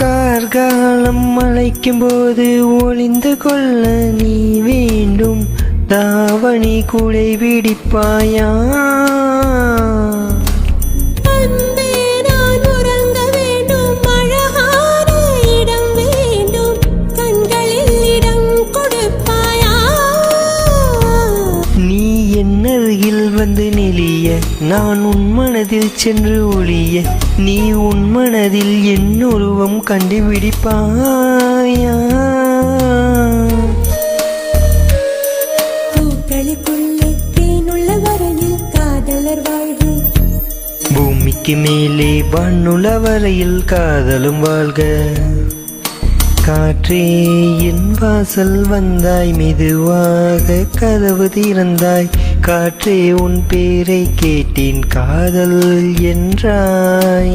கார்காலம் அழைக்கும் போது ஒளிந்து கொள்ள நீ வேண்டும். தாவணி கூடை பிடிப்பாயா? வந்து நெளிய நான் உன் மனதில் சென்று ஒளிய நீ உன் மனதில் என் உருவம் கண்டுபிடிப்பாயா? பூக்களுக்குள்ளே தேனுள்ள வரையில் காதலர் வாழ்வு, பூமிக்கு மேலே வானுள்ள வரையில் காதலும் வாழ்க. காற்றே என் வாசல் வந்தாய், மெதுவாக கதவு திறந்தாய். காற்றே உன் பேரை கேட்டேன், காதல் என்றாய்.